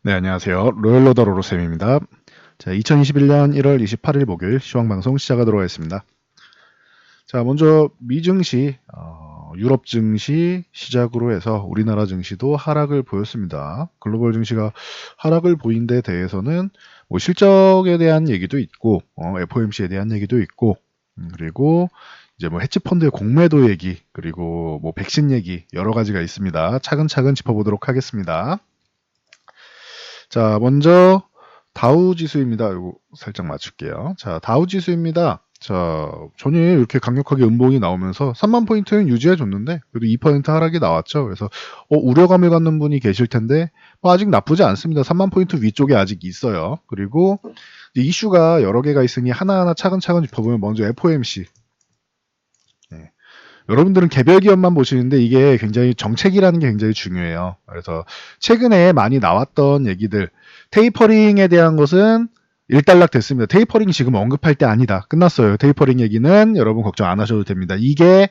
네, 안녕하세요. 로열로더 로로쌤입니다. 자, 2021년 1월 28일 목요일 시황방송 시작하도록 하겠습니다. 자, 먼저 미 증시, 유럽 증시 시작으로 해서 우리나라 증시도 하락을 보였습니다. 글로벌 증시가 하락을 보인 데 대해서는 뭐 실적에 대한 얘기도 있고, FOMC에 대한 얘기도 있고, 그리고 이제 뭐 헤지펀드의 공매도 얘기, 그리고 뭐 백신 얘기 여러 가지가 있습니다. 차근차근 짚어보도록 하겠습니다. 자, 먼저 다우 지수입니다. 이거 살짝 맞출게요. 자, 다우 지수입니다. 자, 전일 이렇게 강력하게 음봉이 나오면서 3만 포인트는 유지해 줬는데 그래도 2% 하락이 나왔죠. 그래서 우려감을 갖는 분이 계실 텐데 뭐 아직 나쁘지 않습니다. 3만 포인트 위쪽에 아직 있어요. 그리고 이슈가 여러 개가 있으니 하나하나 차근차근 짚어보면 먼저 FOMC. 네. 여러분들은 개별 기업만 보시는데 이게 굉장히 정책이라는 게 굉장히 중요해요. 그래서 최근에 많이 나왔던 얘기들, 테이퍼링에 대한 것은 일단락 됐습니다. 테이퍼링 지금 언급할 때 아니다. 끝났어요. 테이퍼링 얘기는 여러분 걱정 안 하셔도 됩니다. 이게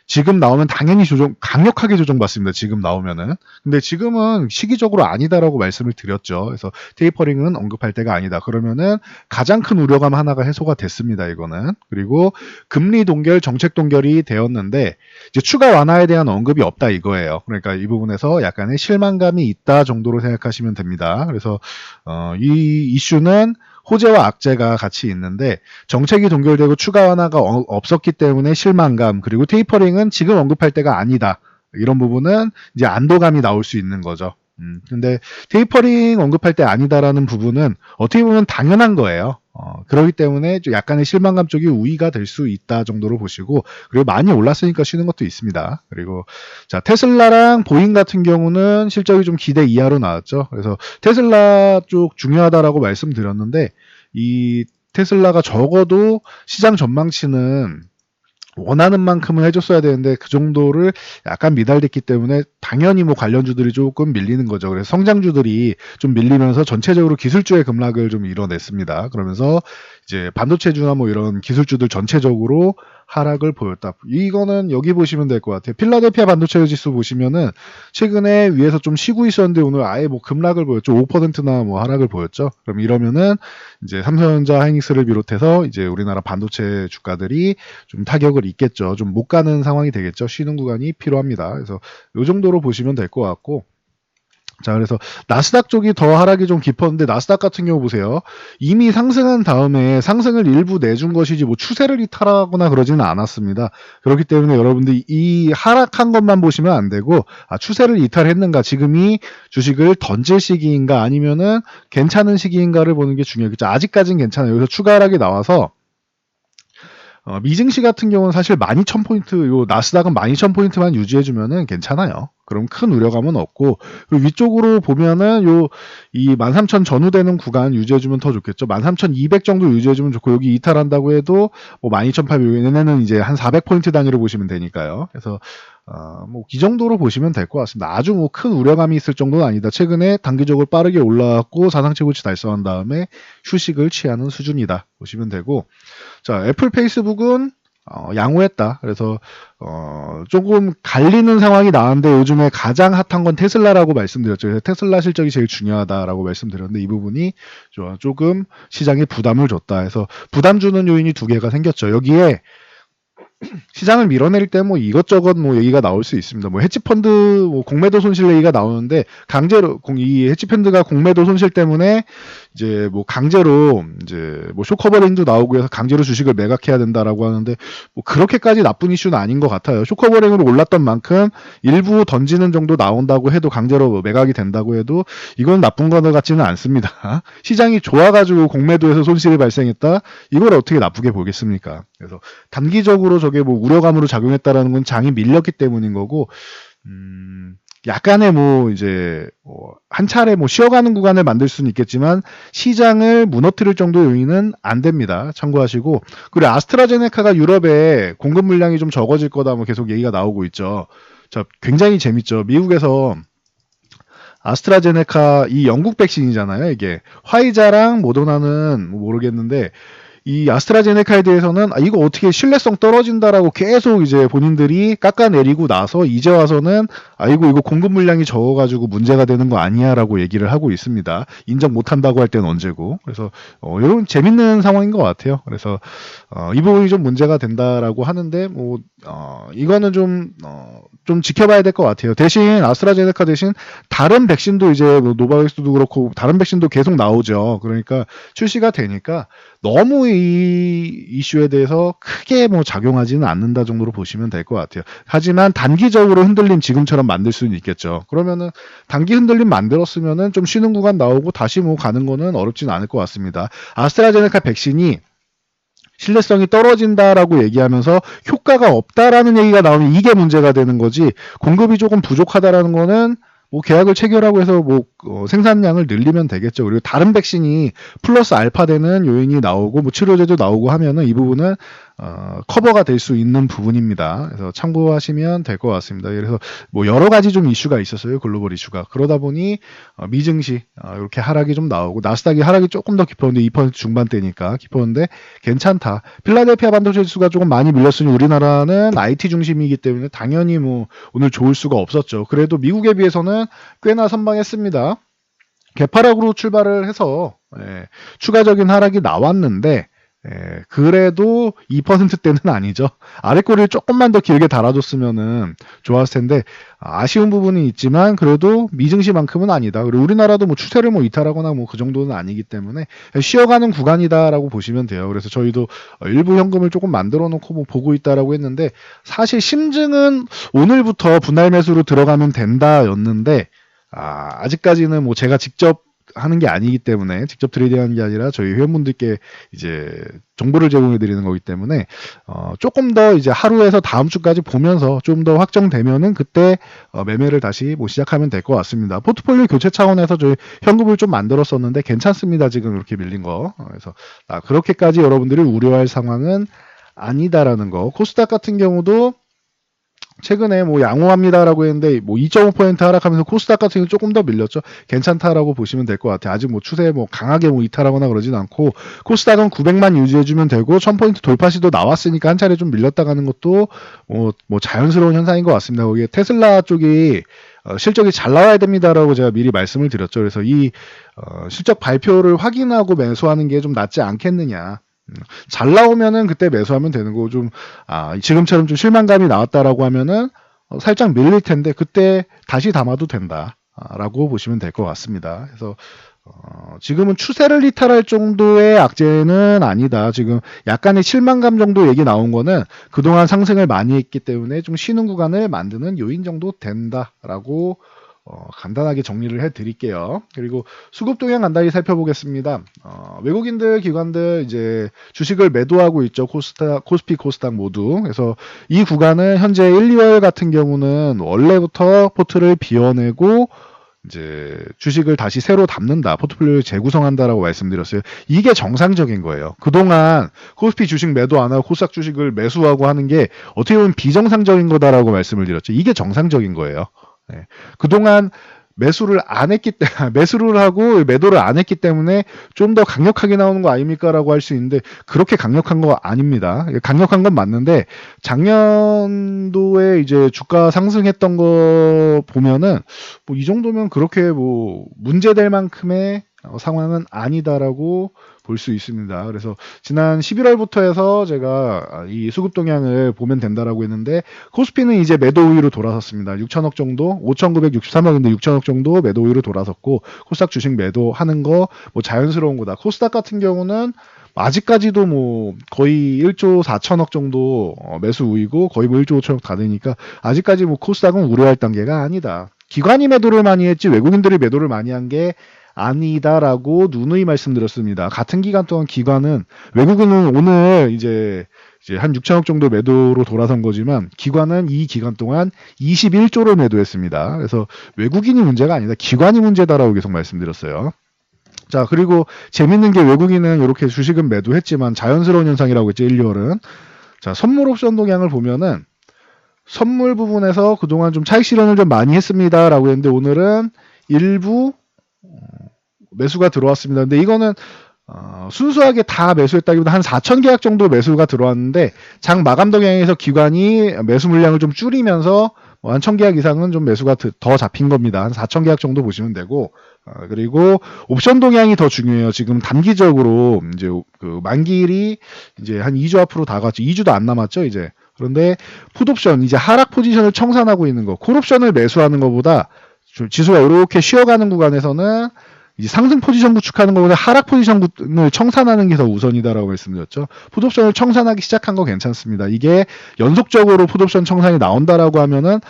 지금 나오면 당연히 강력하게 조정받습니다. 지금 나오면은. 근데 지금은 시기적으로 아니다라고 말씀을 드렸죠. 그래서 테이퍼링은 언급할 때가 아니다. 그러면은 가장 큰 우려감 하나가 해소가 됐습니다. 이거는. 그리고 금리 동결, 정책 동결이 되었는데 이제 추가 완화에 대한 언급이 없다 이거예요. 그러니까 이 부분에서 약간의 실망감이 있다 정도로 생각하시면 됩니다. 그래서 이 이슈는 호재와 악재가 같이 있는데 정책이 동결되고 추가 완화가 없었기 때문에 실망감 그리고 테이퍼링은 지금 언급할 때가 아니다. 이런 부분은 이제 안도감이 나올 수 있는 거죠. 근데 테이퍼링 언급할 때 아니다라는 부분은 어떻게 보면 당연한 거예요. 그렇기 때문에 좀 약간의 실망감 쪽이 우위가 될 수 있다 정도로 보시고 그리고 많이 올랐으니까 쉬는 것도 있습니다. 그리고 자 테슬라랑 보잉 같은 경우는 실적이 좀 기대 이하로 나왔죠. 그래서 테슬라 쪽 중요하다라고 말씀드렸는데 이 테슬라가 적어도 시장 전망치는 원하는 만큼은 해줬어야 되는데 그 정도를 약간 미달됐기 때문에 당연히 뭐 관련주들이 조금 밀리는 거죠. 그래서 성장주들이 좀 밀리면서 전체적으로 기술주의 급락을 좀 이뤄냈습니다. 그러면서 이제 반도체주나 뭐 이런 기술주들 전체적으로 하락을 보였다. 이거는 여기 보시면 될 것 같아요. 필라델피아 반도체 지수 보시면은 최근에 위에서 좀 쉬고 있었는데 오늘 아예 뭐 급락을 보였죠. 5%나 뭐 하락을 보였죠. 그럼 이러면은 이제 삼성전자, 하이닉스를 비롯해서 이제 우리나라 반도체 주가들이 좀 타격을 입겠죠. 좀 못 가는 상황이 되겠죠. 쉬는 구간이 필요합니다. 그래서 이 정도로 보시면 될 것 같고 자, 그래서 나스닥 쪽이 더 하락이 좀 깊었는데 나스닥 같은 경우 보세요. 이미 상승한 다음에 상승을 일부 내준 것이지 뭐 추세를 이탈하거나 그러지는 않았습니다. 그렇기 때문에 여러분들 이 하락한 것만 보시면 안 되고 추세를 이탈했는가 지금이 주식을 던질 시기인가 아니면은 괜찮은 시기인가를 보는 게 중요하겠죠. 아직까지는 괜찮아요. 여기서 추가 하락이 나와서 미증시 같은 경우는 사실 12,000포인트, 요 나스닥은 12,000포인트만 유지해주면은 괜찮아요. 그럼 큰 우려감은 없고, 그리고 위쪽으로 보면은 이 13,000 전후되는 구간 유지해주면 더 좋겠죠. 13,200 정도 유지해주면 좋고, 여기 이탈한다고 해도 뭐 12,800, 얘네는 이제 한 400포인트 단위로 보시면 되니까요. 그래서, 뭐, 이 정도로 보시면 될 것 같습니다. 아주 뭐 큰 우려감이 있을 정도는 아니다. 최근에 단기적으로 빠르게 올라왔고, 사상 최고치 달성한 다음에 휴식을 취하는 수준이다. 보시면 되고, 자, 애플 페이스북은 양호했다. 그래서 조금 갈리는 상황이 나왔는데 요즘에 가장 핫한 건 테슬라라고 말씀드렸죠. 그래서 테슬라 실적이 제일 중요하다라고 말씀드렸는데 이 부분이 조금 시장에 부담을 줬다. 해서 부담 주는 요인이 두 개가 생겼죠. 여기에 시장을 밀어낼 때 뭐 이것저것 뭐 얘기가 나올 수 있습니다. 뭐 헤지펀드 뭐 공매도 손실 얘기가 나오는데 강제로 이 헤지펀드가 공매도 손실 때문에 이제 뭐 강제로 이제 뭐 쇼커버링도 나오고 해서 강제로 주식을 매각해야 된다라고 하는데 뭐 그렇게까지 나쁜 이슈는 아닌 것 같아요. 쇼커버링으로 올랐던 만큼 일부 던지는 정도 나온다고 해도 강제로 뭐 매각이 된다고 해도 이건 나쁜 거 같지는 않습니다. 시장이 좋아가지고 공매도에서 손실이 발생했다. 이걸 어떻게 나쁘게 보겠습니까? 그래서 단기적으로 저게 뭐 우려감으로 작용했다라는 건 장이 밀렸기 때문인 거고, 약간의 뭐 이제 한 차례 뭐 쉬어가는 구간을 만들 수는 있겠지만 시장을 무너뜨릴 정도 요인은 안 됩니다. 참고하시고 그리고 아스트라제네카가 유럽에 공급 물량이 좀 적어질 거다 뭐 계속 얘기가 나오고 있죠. 자, 굉장히 재밌죠. 미국에서 아스트라제네카 이 영국 백신이잖아요. 이게 화이자랑 모더나는 뭐 모르겠는데 이 아스트라제네카에 대해서는 이거 어떻게 신뢰성 떨어진다라고 계속 이제 본인들이 깎아내리고 나서 이제 와서는 이거 공급 물량이 적어가지고 문제가 되는 거 아니야라고 얘기를 하고 있습니다. 인정 못한다고 할 때는 언제고. 그래서 이런 재밌는 상황인 것 같아요. 그래서 이 부분이 좀 문제가 된다라고 하는데 이거는 좀 지켜봐야 될 것 같아요. 대신 아스트라제네카 대신 다른 백신도 이제 노바백스도 그렇고 다른 백신도 계속 나오죠. 그러니까 출시가 되니까 너무 이 이슈에 대해서 크게 작용하지는 않는다 정도로 보시면 될 것 같아요. 하지만 단기적으로 흔들림 지금처럼 만들 수는 있겠죠. 그러면은 단기 흔들림 만들었으면은 좀 쉬는 구간 나오고 다시 가는 거는 어렵진 않을 것 같습니다. 아스트라제네카 백신이 신뢰성이 떨어진다라고 얘기하면서 효과가 없다라는 얘기가 나오면 이게 문제가 되는 거지, 공급이 조금 부족하다라는 거는 계약을 체결하고 해서 생산량을 늘리면 되겠죠. 그리고 다른 백신이 플러스 알파 되는 요인이 나오고 치료제도 나오고 하면은 이 부분은 커버가 될 수 있는 부분입니다. 그래서 참고하시면 될 것 같습니다. 그래서 여러 가지 좀 이슈가 있었어요. 글로벌 이슈가. 그러다 보니 미증시 이렇게 하락이 좀 나오고 나스닥이 하락이 조금 더 깊었는데 2% 중반대니까 깊었는데 괜찮다. 필라델피아 반도체 지수가 조금 많이 밀렸으니 우리나라는 IT 중심이기 때문에 당연히 오늘 좋을 수가 없었죠. 그래도 미국에 비해서는 꽤나 선방했습니다. 개파락으로 출발을 해서 추가적인 하락이 나왔는데 그래도 2%대는 아니죠. 아래꼬리를 조금만 더 길게 달아줬으면은 좋았을 텐데 아쉬운 부분이 있지만 그래도 미증시만큼은 아니다. 그리고 우리나라도 추세를 이탈하거나 그 정도는 아니기 때문에 쉬어가는 구간이다라고 보시면 돼요. 그래서 저희도 일부 현금을 조금 만들어 놓고 보고 있다라고 했는데 사실 심증은 오늘부터 분할 매수로 들어가면 된다였는데 아직까지는 제가 직접 하는 게 아니기 때문에, 직접 트레이딩하는 게 아니라 저희 회원분들께 이제 정보를 제공해 드리는 거기 때문에 조금 더 이제 하루에서 다음 주까지 보면서 좀 더 확정되면은 그때 매매를 다시 시작하면 될 것 같습니다. 포트폴리오 교체 차원에서 저희 현금을 좀 만들었었는데 괜찮습니다. 지금 이렇게 밀린 거. 그래서 그렇게까지 여러분들이 우려할 상황은 아니다라는 거. 코스닥 같은 경우도 최근에 양호합니다라고 했는데 2.5% 하락하면서 코스닥 같은 경우 조금 더 밀렸죠. 괜찮다라고 보시면 될 것 같아요. 아직 추세 강하게 이탈하거나 그러진 않고 코스닥은 900만 유지해주면 되고 1000포인트 돌파 시도 나왔으니까 한 차례 좀 밀렸다 가는 것도 자연스러운 현상인 것 같습니다. 거기에 테슬라 쪽이 실적이 잘 나와야 됩니다라고 제가 미리 말씀을 드렸죠. 그래서 이 실적 발표를 확인하고 매수하는 게 좀 낫지 않겠느냐. 잘 나오면은 그때 매수하면 되는 거고 지금처럼 좀 실망감이 나왔다라고 하면은 살짝 밀릴 텐데 그때 다시 담아도 된다라고 보시면 될 것 같습니다. 그래서 지금은 추세를 이탈할 정도의 악재는 아니다. 지금 약간의 실망감 정도 얘기 나온 거는 그동안 상승을 많이 했기 때문에 좀 쉬는 구간을 만드는 요인 정도 된다라고 간단하게 정리를 해드릴게요. 그리고 수급 동향 간단히 살펴보겠습니다. 외국인들 기관들 이제 주식을 매도하고 있죠. 코스피 코스닥 모두. 그래서 이 구간은 현재 1, 2월 같은 경우는 원래부터 포트를 비워내고 이제 주식을 다시 새로 담는다, 포트폴리오를 재구성한다라고 말씀드렸어요. 이게 정상적인 거예요. 그동안 코스피 주식 매도 안 하고 코스닥 주식을 매수하고 하는 게 어떻게 보면 비정상적인 거다라고 말씀을 드렸죠. 이게 정상적인 거예요. 그동안 매수를 안 했기 때문에 매수를 하고 매도를 안 했기 때문에 좀 더 강력하게 나오는 거 아닙니까라고 할 수 있는데 그렇게 강력한 거 아닙니다. 강력한 건 맞는데 작년도에 이제 주가 상승했던 거 보면은 이 정도면 그렇게 문제될 만큼의 상황은 아니다라고 볼 수 있습니다. 그래서 지난 11월부터 해서 제가 이 수급 동향을 보면 된다라고 했는데 코스피는 이제 매도 우위로 돌아섰습니다. 6천억 정도, 5,963억인데 6천억 정도 매도 우위로 돌아섰고 코스닥 주식 매도하는 거 자연스러운 거다. 코스닥 같은 경우는 아직까지도 거의 1조 4천억 정도 매수 우위고 거의 1조 5천억 다 되니까 아직까지 코스닥은 우려할 단계가 아니다. 기관이 매도를 많이 했지 외국인들이 매도를 많이 한 게 아니다라고 누누이 말씀드렸습니다. 같은 기간 동안 기관은, 외국인은 오늘 이제 한 6천억 정도 매도로 돌아선 거지만 기관은 이 기간 동안 21조를 매도했습니다. 그래서 외국인이 문제가 아니다. 기관이 문제다라고 계속 말씀드렸어요. 자, 그리고 재밌는 게 외국인은 이렇게 주식은 매도했지만 자연스러운 현상이라고 했죠. 1, 2월은. 자, 선물 옵션 동향을 보면은 선물 부분에서 그동안 좀 차익 실현을 좀 많이 했습니다라고 했는데 오늘은 일부 매수가 들어왔습니다. 근데 이거는 순수하게 다 매수했다기보다 한 4천 계약 정도 매수가 들어왔는데 장 마감 동향에서 기관이 매수 물량을 좀 줄이면서 한 1000계약 이상은 좀 매수가 더 잡힌 겁니다. 한 4000계약 정도 보시면 되고, 그리고 옵션 동향이 더 중요해요. 지금 단기적으로 이제 그 만기일이 이제 한 2주 앞으로 다가왔죠. 2주도 안 남았죠, 이제. 그런데 풋옵션, 이제 하락 포지션을 청산하고 있는 거, 콜옵션을 매수하는 것보다 지수가 이렇게 쉬어가는 구간에서는 이제 상승 포지션 구축하는 것보다 하락 포지션을 청산하는 게 더 우선이다라고 말씀드렸죠. 풋옵션을 청산하기 시작한 거 괜찮습니다. 이게 연속적으로 풋옵션 청산이 나온다라고 하면은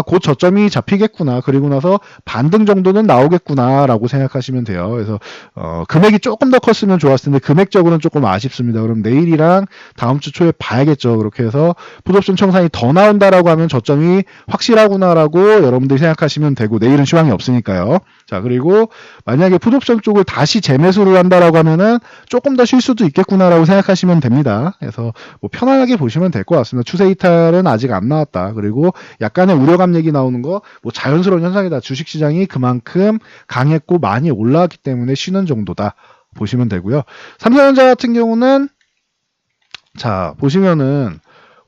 곧 저점이 잡히겠구나. 그리고 나서 반등 정도는 나오겠구나라고 생각하시면 돼요. 그래서 금액이 조금 더 컸으면 좋았을 텐데 금액적으로는 조금 아쉽습니다. 그럼 내일이랑 다음 주 초에 봐야겠죠. 그렇게 해서 풋옵션 청산이 더 나온다라고 하면 저점이 확실하구나라고 여러분들이 생각하시면 되고 내일은 시황이 없으니까요. 자, 그리고 만약에 풋옵션 쪽을 다시 재매수를 한다라고 하면은 조금 더 쉴 수도 있겠구나라고 생각하시면 됩니다. 그래서 뭐 편안하게 보시면 될 것 같습니다. 추세 이탈은 아직 안 나왔다. 그리고 약간의 우려감 얘기 나오는 거 뭐 자연스러운 현상이다. 주식시장이 그만큼 강했고 많이 올라왔기 때문에 쉬는 정도다. 보시면 되고요. 삼성전자 같은 경우는 자 보시면은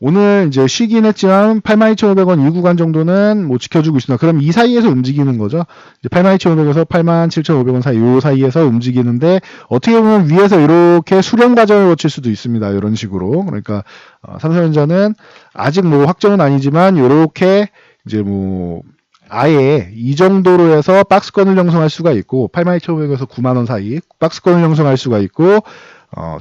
오늘 이제 쉬긴 했지만 82,500원 이 구간 정도는 뭐 지켜주고 있습니다. 그럼 이 사이에서 움직이는 거죠. 이제 82,500에서 87,500원 사이, 요 사이에서 움직이는데 어떻게 보면 위에서 이렇게 수렴 과정을 거칠 수도 있습니다. 이런 식으로. 그러니까 삼성전자는 아직 뭐 확정은 아니지만 이렇게 이제 뭐 아예 이 정도로 해서 박스권을 형성할 수가 있고 82,500에서 9만원 사이 박스권을 형성할 수가 있고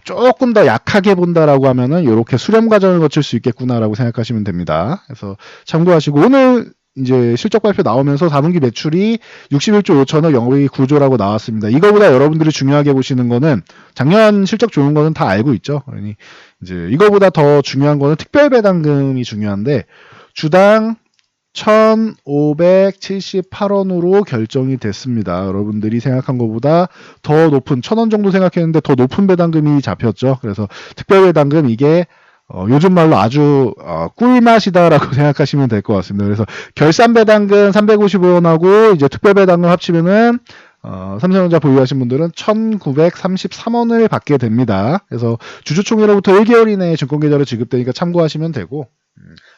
조금 더 약하게 본다라고 하면은 이렇게 수렴 과정을 거칠 수 있겠구나라고 생각하시면 됩니다. 그래서 참고하시고 오늘 이제 실적 발표 나오면서 4분기 매출이 61조 5천억, 영업이익 9조라고 나왔습니다. 이거보다 여러분들이 중요하게 보시는 거는 작년 실적 좋은 거는 다 알고 있죠. 그러니 이제 이거보다 더 중요한 거는 특별 배당금이 중요한데 주당 1,578원으로 결정이 됐습니다. 여러분들이 생각한 것보다 더 높은 1,000원 정도 생각했는데 더 높은 배당금이 잡혔죠. 그래서 특별 배당금 이게 요즘 말로 아주 꿀맛이다라고 생각하시면 될 것 같습니다. 그래서 결산 배당금 355원하고 이제 특별 배당금 합치면은 삼성전자 보유하신 분들은 1,933원을 받게 됩니다. 그래서 주주총회로부터 1개월 이내에 증권계좌로 지급되니까 참고하시면 되고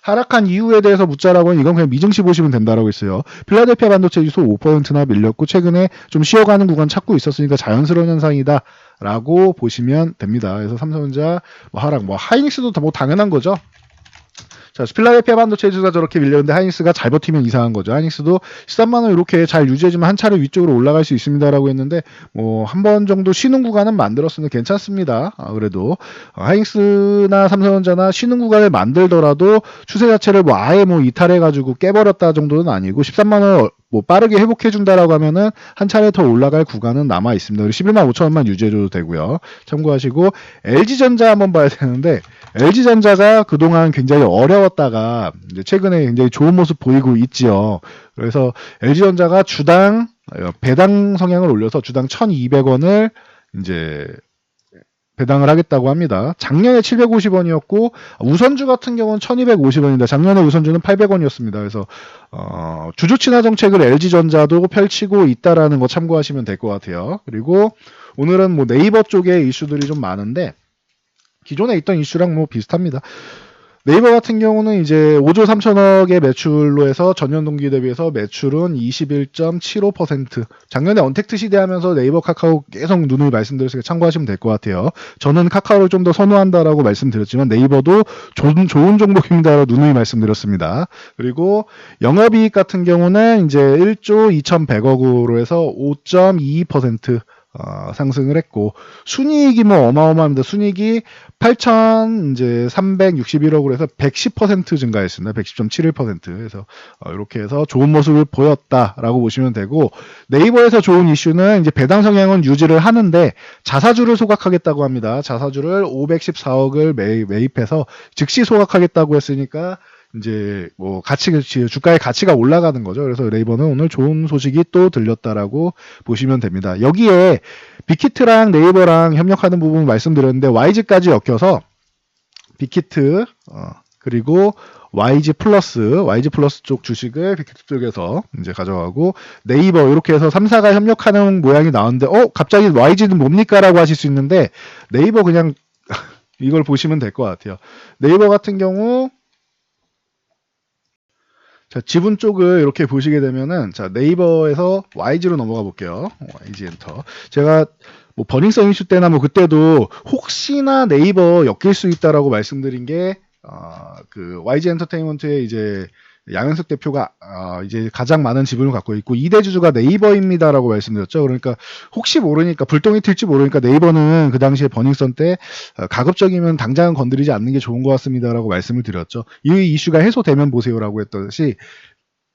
하락한 이유에 대해서 묻자라고 하면 이건 그냥 미증시 보시면 된다라고 했어요. 필라델피아 반도체 지수 5%나 밀렸고 최근에 좀 쉬어가는 구간 찾고 있었으니까 자연스러운 현상이다 라고 보시면 됩니다. 그래서 삼성전자 뭐 하락, 뭐 하이닉스도 뭐 당연한 거죠. 자, 필라델피아 반도체 지수가 저렇게 밀렸는데 하이닉스가 잘 버티면 이상한 거죠. 하이닉스도 13만원 이렇게 잘 유지해주면 한 차례 위쪽으로 올라갈 수 있습니다라고 했는데 뭐 한 번 정도 쉬는 구간은 만들었으면 괜찮습니다. 그래도 하이닉스나 삼성전자나 쉬는 구간을 만들더라도 추세 자체를 뭐 아예 뭐 이탈해가지고 깨버렸다 정도는 아니고 13만원 뭐 빠르게 회복해준다라고 하면은 한 차례 더 올라갈 구간은 남아 있습니다. 그리고 11만 5천원만 유지해줘도 되고요. 참고하시고 LG전자 한번 봐야 되는데 LG전자가 그동안 굉장히 어려웠다가 이제 최근에 굉장히 좋은 모습 보이고 있지요. 그래서 LG전자가 주당 배당 성향을 올려서 주당 1,200원을 이제 배당을 하겠다고 합니다. 작년에 750원이었고 우선주 같은 경우는 1250원입니다. 작년에 우선주는 800원이었습니다. 그래서 주주 친화 정책을 LG전자도 펼치고 있다라는 거 참고하시면 될 것 같아요. 그리고 오늘은 뭐 네이버 쪽에 이슈들이 좀 많은데 기존에 있던 이슈랑 뭐 비슷합니다. 네이버 같은 경우는 이제 5조 3천억의 매출로 해서 전년 동기 대비해서 매출은 21.75%. 작년에 언택트 시대하면서 네이버 카카오 계속 누누이 말씀드렸으니까 참고하시면 될 것 같아요. 저는 카카오를 좀 더 선호한다라고 말씀드렸지만 네이버도 좋은 종목입니다라고 누누이 말씀드렸습니다. 그리고 영업이익 같은 경우는 이제 1조 2,100억으로 해서 5.22% 상승을 했고 순이익이 뭐 어마어마합니다. 순이익이 8,361억으로 해서 110% 증가했습니다. 110.71%. 그래서 이렇게 해서 좋은 모습을 보였다라고 보시면 되고 네이버에서 좋은 이슈는 이제 배당 성향은 유지를 하는데 자사주를 소각하겠다고 합니다. 자사주를 514억을 매입해서 즉시 소각하겠다고 했으니까 이제 뭐 주가의 가치가 올라가는 거죠. 그래서 네이버는 오늘 좋은 소식이 또 들렸다라고 보시면 됩니다. 여기에 빅히트랑 네이버랑 협력하는 부분 말씀드렸는데 YG까지 엮여서 빅히트 그리고 YG 플러스 쪽 주식을 빅히트 쪽에서 이제 가져가고 네이버 이렇게 해서 3사가 협력하는 모양이 나오는데 갑자기 YG는 뭡니까라고 하실 수 있는데 네이버 그냥 이걸 보시면 될 것 같아요. 네이버 같은 경우 자, 지분 쪽을 이렇게 보시게 되면은 자, 네이버에서 YG로 넘어가 볼게요. YG 엔터. 제가 뭐 버닝썬 이슈 때나 뭐 그때도 혹시나 네이버 엮일 수 있다라고 말씀드린 게 그 YG 엔터테인먼트의 이제 양현석 대표가 이제 가장 많은 지분을 갖고 있고 2대 주주가 네이버입니다라고 말씀드렸죠. 그러니까 혹시 모르니까 불똥이 튈지 모르니까 네이버는 그 당시에 버닝썬 때 가급적이면 당장은 건드리지 않는 게 좋은 것 같습니다라고 말씀을 드렸죠. 이 이슈가 해소되면 보세요라고 했듯이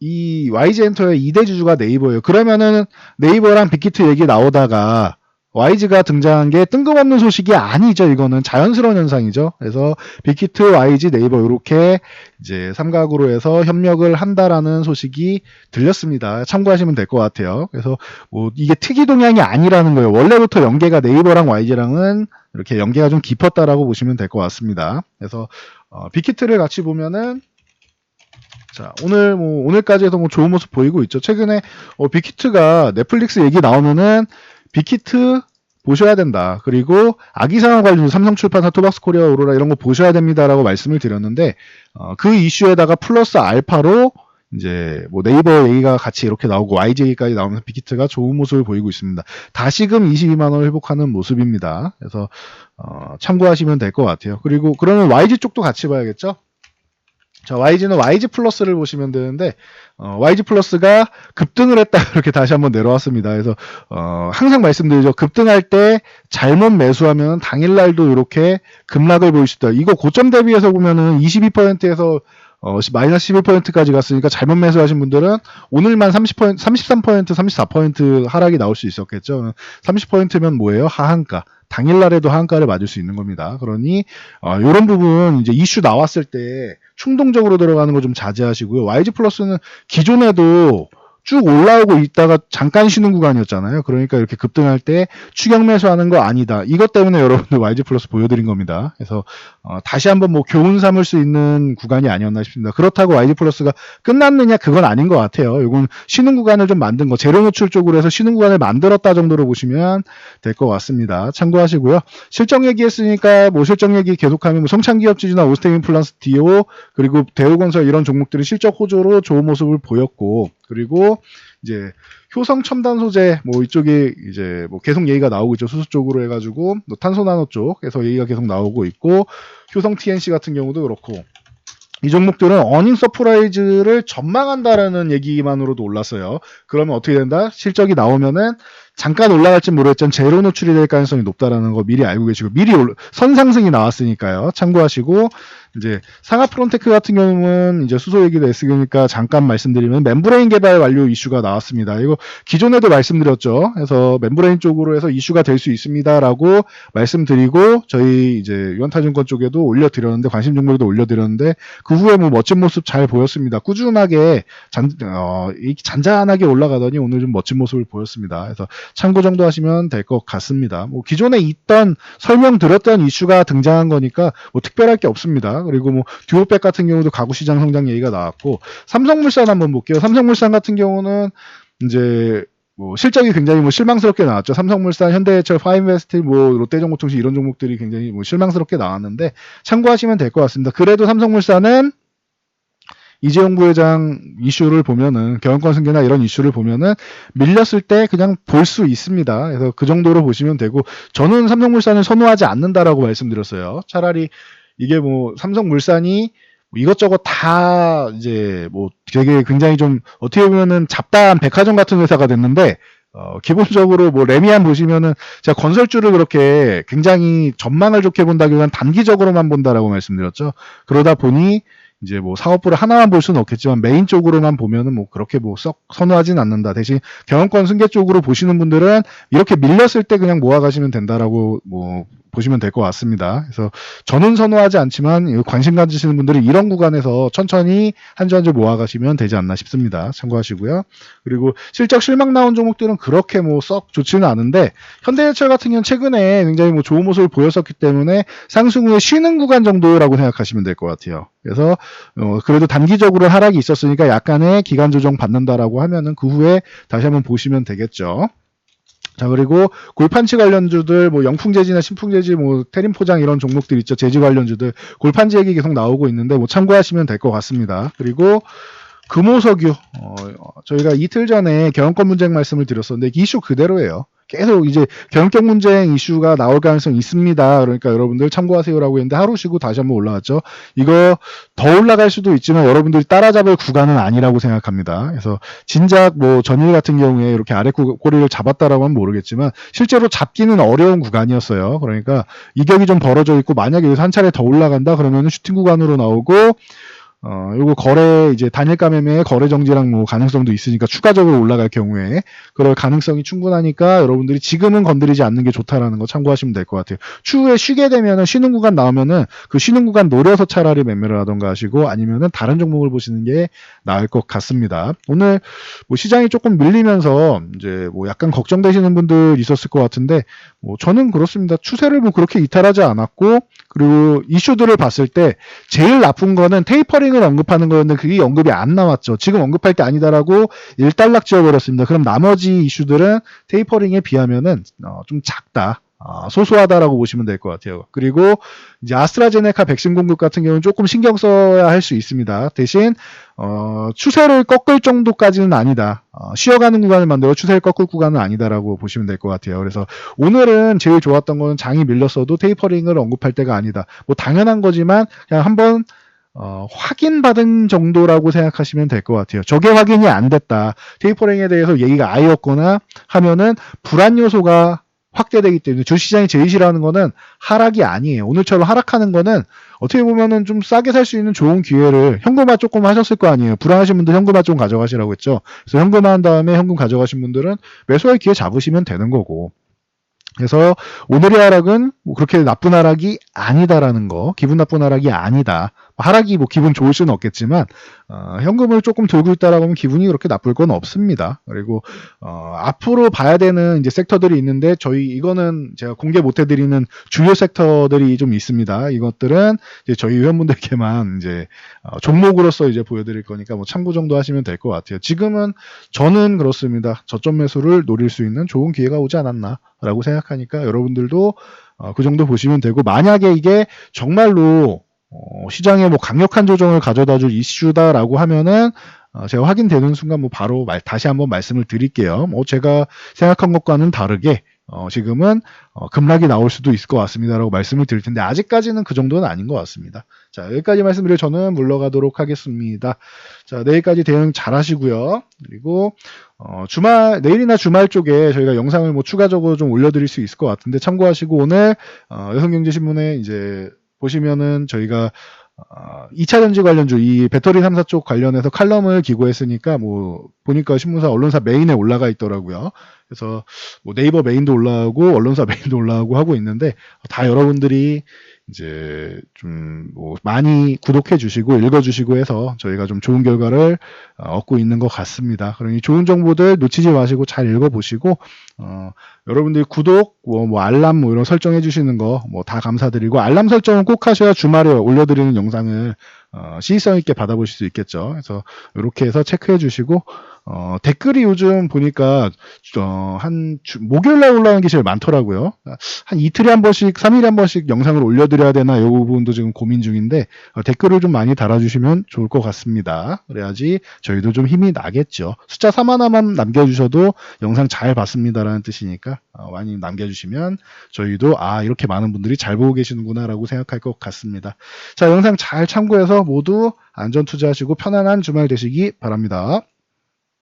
이 YG 엔터의 2대 주주가 네이버예요. 그러면은 네이버랑 빅히트 얘기 나오다가 YG가 등장한 게 뜬금없는 소식이 아니죠. 이거는 자연스러운 현상이죠. 그래서 빅히트, YG, 네이버 이렇게 이제 삼각으로 해서 협력을 한다라는 소식이 들렸습니다. 참고하시면 될 것 같아요. 그래서 뭐 이게 특이 동향이 아니라는 거예요. 원래부터 연계가 네이버랑 YG랑은 이렇게 연계가 좀 깊었다라고 보시면 될 것 같습니다. 그래서 빅히트를 같이 보면은 자, 오늘까지 해도 뭐 좋은 모습 보이고 있죠. 최근에 빅히트가 넷플릭스 얘기 나오면은 빅히트 보셔야 된다. 그리고 아기상어 관련 삼성출판사, 토박스코리아, 오로라 이런 거 보셔야 됩니다라고 말씀을 드렸는데 그 이슈에다가 플러스 알파로 이제 뭐 네이버 얘기가 같이 이렇게 나오고 YG 얘기까지 나오면서 빅히트가 좋은 모습을 보이고 있습니다. 다시금 22만 원을 회복하는 모습입니다. 그래서 참고하시면 될 것 같아요. 그리고 그러면 YG 쪽도 같이 봐야겠죠. 자, YG는 YG 플러스를 보시면 되는데, YG 플러스가 급등을 했다. 이렇게 다시 한번 내려왔습니다. 그래서, 항상 말씀드리죠. 급등할 때 잘못 매수하면 당일날도 이렇게 급락을 보일 수 있다. 이거 고점 대비해서 보면은 22%에서 마이너스 11%까지 갔으니까 잘못 매수하신 분들은 오늘만 30%, 33%, 34% 하락이 나올 수 있었겠죠. 30%면 뭐예요? 하한가. 당일날에도 하한가를 맞을 수 있는 겁니다. 그러니 이런 부분 이제 이슈 나왔을 때 충동적으로 들어가는 거 좀 자제하시고요. YG 플러스는 기존에도 쭉 올라오고 있다가 잠깐 쉬는 구간이었잖아요. 그러니까 이렇게 급등할 때 추격 매수하는 거 아니다. 이것 때문에 여러분들 YG 플러스 보여드린 겁니다. 그래서 다시 한번 뭐 교훈 삼을 수 있는 구간이 아니었나 싶습니다. 그렇다고 YG 플러스가 끝났느냐 그건 아닌 것 같아요. 이건 쉬는 구간을 좀 만든 거 재료 노출 쪽으로 해서 쉬는 구간을 만들었다 정도로 보시면 될 것 같습니다. 참고하시고요. 실적 얘기했으니까 뭐 실적 얘기 계속하면 뭐 성창기업지주나 오스테인 플란스 디오 그리고 대우건설 이런 종목들이 실적 호조로 좋은 모습을 보였고 그리고 이제 효성 첨단 소재 뭐 이쪽에 이제 뭐 계속 얘기가 나오고 있죠. 수소 쪽으로 해가지고 뭐 탄소 나노 쪽에서 얘기가 계속 나오고 있고 효성 TNC 같은 경우도 그렇고 이 종목들은 어닝 서프라이즈를 전망한다라는 얘기만으로도 올랐어요. 그러면 어떻게 된다? 실적이 나오면은 잠깐 올라갈지 모르겠지만 제로 노출이 될 가능성이 높다라는 거 미리 알고 계시고 미리 선상승이 나왔으니까요. 참고하시고 이제 상하 프론테크 같은 경우는 이제 수소 얘기도 했으니까 잠깐 말씀드리면 멤브레인 개발 완료 이슈가 나왔습니다. 이거 기존에도 말씀드렸죠. 그래서 멤브레인 쪽으로 해서 이슈가 될 수 있습니다라고 말씀드리고 저희 이제 유한타증권 쪽에도 올려드렸는데 관심 종목에도 올려드렸는데 그 후에 뭐 멋진 모습 잘 보였습니다. 꾸준하게 잔잔하게 올라가더니 오늘 좀 멋진 모습을 보였습니다. 그래서 참고 정도 하시면 될 것 같습니다. 뭐 기존에 있던 설명드렸던 이슈가 등장한 거니까 뭐 특별할 게 없습니다. 그리고 뭐 듀오백 같은 경우도 가구시장 성장 얘기가 나왔고 삼성물산 한번 볼게요. 삼성물산 같은 경우는 이제 뭐 실적이 굉장히 뭐 실망스럽게 나왔죠. 삼성물산, 현대해철, 파인베스트, 뭐 롯데정보통신 이런 종목들이 굉장히 뭐 실망스럽게 나왔는데 참고하시면 될 것 같습니다. 그래도 삼성물산은 이재용 부회장 이슈를 보면은 경영권 승계나 이런 이슈를 보면은 밀렸을 때 그냥 볼 수 있습니다. 그래서 그 정도로 보시면 되고 저는 삼성물산을 선호하지 않는다라고 말씀드렸어요. 차라리 이게 뭐 삼성물산이 이것저것 다 이제 뭐 되게 굉장히 좀 어떻게 보면은 잡다한 백화점 같은 회사가 됐는데 기본적으로 뭐 레미안 보시면은 제가 건설주를 그렇게 굉장히 전망을 좋게 본다기보다는 단기적으로만 본다라고 말씀드렸죠. 그러다 보니 이제 뭐 사업부를 하나만 볼 수는 없겠지만 메인 쪽으로만 보면은 뭐 그렇게 뭐 썩 선호하진 않는다. 대신 경영권 승계 쪽으로 보시는 분들은 이렇게 밀렸을 때 그냥 모아가시면 된다라고 뭐 보시면 될 것 같습니다. 그래서 저는 선호하지 않지만 관심 가지시는 분들은 이런 구간에서 천천히 한 주 한 주 모아가시면 되지 않나 싶습니다. 참고하시고요. 그리고 실적 실망 나온 종목들은 그렇게 뭐 썩 좋지는 않은데 현대해철 같은 경우는 최근에 굉장히 뭐 좋은 모습을 보였었기 때문에 상승 후에 쉬는 구간 정도라고 생각하시면 될 것 같아요. 그래서 그래도 단기적으로 하락이 있었으니까 약간의 기간 조정 받는다라고 하면은 그 후에 다시 한번 보시면 되겠죠. 자, 그리고 골판지 관련주들, 뭐 영풍재지나 신풍재지, 뭐 태림포장 이런 종목들 있죠. 재지 관련주들 골판지 얘기 계속 나오고 있는데 뭐 참고하시면 될 것 같습니다. 그리고 금호석유, 저희가 이틀 전에 경영권 문제 말씀을 드렸었는데 이슈 그대로예요. 계속 이제 경영권 문제 이슈가 나올 가능성이 있습니다. 그러니까 여러분들 참고하세요라고 했는데 하루 쉬고 다시 한번 올라왔죠. 이거 더 올라갈 수도 있지만 여러분들이 따라잡을 구간은 아니라고 생각합니다. 그래서 진작 뭐 전일 같은 경우에 이렇게 아래 꼬리를 잡았다라고 하면 모르겠지만 실제로 잡기는 어려운 구간이었어요. 그러니까 이격이 좀 벌어져 있고 만약에 여기서 한 차례 더 올라간다 그러면 슈팅 구간으로 나오고 요거 거래, 이제 단일가 매매의 거래 정지랑 뭐 가능성도 있으니까 추가적으로 올라갈 경우에 그럴 가능성이 충분하니까 여러분들이 지금은 건드리지 않는 게 좋다라는 거 참고하시면 될 것 같아요. 추후에 쉬게 되면은 쉬는 구간 나오면은 그 쉬는 구간 노려서 차라리 매매를 하던가 하시고 아니면은 다른 종목을 보시는 게 나을 것 같습니다. 오늘 뭐 시장이 조금 밀리면서 이제 뭐 약간 걱정되시는 분들 있었을 것 같은데 뭐 저는 그렇습니다. 추세를 뭐 그렇게 이탈하지 않았고 그리고 이슈들을 봤을 때 제일 나쁜 거는 테이퍼링을 언급하는 거였는데 그게 언급이 안 나왔죠. 지금 언급할 게 아니다라고 일단락 지어버렸습니다. 그럼 나머지 이슈들은 테이퍼링에 비하면은 좀 작다. 소소하다라고 보시면 될 것 같아요. 그리고 이제 아스트라제네카 백신 공급 같은 경우는 조금 신경 써야 할 수 있습니다. 대신 추세를 꺾을 정도까지는 아니다. 쉬어가는 구간을 만들어 추세를 꺾을 구간은 아니다라고 보시면 될 것 같아요. 그래서 오늘은 제일 좋았던 거는 장이 밀렸어도 테이퍼링을 언급할 때가 아니다. 뭐 당연한 거지만 그냥 한번 확인받은 정도라고 생각하시면 될 것 같아요. 저게 확인이 안 됐다. 테이퍼링에 대해서 얘기가 아예 없거나 하면은 불안 요소가 확대되기 때문에 주식시장이 제일 싫어하는 거는 하락이 아니에요. 오늘처럼 하락하는 거는 어떻게 보면은 좀 싸게 살 수 있는 좋은 기회를 현금화 조금 하셨을 거 아니에요. 불안하신 분들 현금화 좀 가져가시라고 했죠. 그래서 현금화 한 다음에 현금 가져가신 분들은 매수할 기회 잡으시면 되는 거고. 그래서 오늘의 하락은 뭐 그렇게 나쁜 하락이 아니다라는 거, 기분 나쁜 하락이 아니다. 하락이 뭐 기분 좋을 수는 없겠지만 현금을 조금 들고 있다라고 하면 기분이 그렇게 나쁠 건 없습니다. 그리고 앞으로 봐야 되는 이제 섹터들이 있는데 저희 이거는 제가 공개 못 해드리는 주요 섹터들이 좀 있습니다. 이것들은 이제 저희 회원분들께만 이제 종목으로서 이제 보여드릴 거니까 뭐 참고 정도 하시면 될 것 같아요. 지금은 저는 그렇습니다. 저점 매수를 노릴 수 있는 좋은 기회가 오지 않았나라고 생각하니까 여러분들도 그 정도 보시면 되고 만약에 이게 정말로 시장에 뭐 강력한 조정을 가져다 줄 이슈다라고 하면은 제가 확인되는 순간 뭐 바로 다시 한번 말씀을 드릴게요. 뭐 제가 생각한 것과는 다르게 지금은 급락이 나올 수도 있을 것 같습니다라고 말씀을 드릴 텐데 아직까지는 그 정도는 아닌 것 같습니다. 자, 여기까지 말씀드리고 저는 물러가도록 하겠습니다. 자, 내일까지 대응 잘 하시고요. 그리고 내일이나 주말 쪽에 저희가 영상을 뭐 추가적으로 좀 올려드릴 수 있을 것 같은데 참고하시고 오늘 여성경제신문에 이제 보시면은 저희가 2차 전지 관련주 이 배터리 3사 쪽 관련해서 칼럼을 기고했으니까 뭐 보니까 신문사 언론사 메인에 올라가 있더라고요. 그래서 뭐 네이버 메인도 올라가고 언론사 메인도 올라가고 하고 있는데 다 여러분들이 이제 좀 뭐 많이 구독해 주시고 읽어 주시고 해서 저희가 좀 좋은 결과를 얻고 있는 것 같습니다. 그러니 좋은 정보들 놓치지 마시고 잘 읽어 보시고 여러분들이 구독 뭐 알람 뭐 이런 설정해 주시는 거 뭐 다 감사드리고 알람 설정은 꼭 하셔야 주말에 올려드리는 영상을 시의성 있게 받아보실 수 있겠죠. 그래서 이렇게 해서 체크해 주시고 댓글이 요즘 보니까 목요일날 올라오는 게 제일 많더라고요. 한 이틀에 한 번씩, 3일에 한 번씩 영상을 올려드려야 되나 이 부분도 지금 고민 중인데 댓글을 좀 많이 달아주시면 좋을 것 같습니다. 그래야지 저희도 좀 힘이 나겠죠. 숫자 3 하나만 남겨주셔도 영상 잘 봤습니다라는 뜻이니까 많이 남겨주시면 저희도 이렇게 많은 분들이 잘 보고 계시는구나 라고 생각할 것 같습니다. 자, 영상 잘 참고해서 모두 안전 투자하시고 편안한 주말 되시기 바랍니다.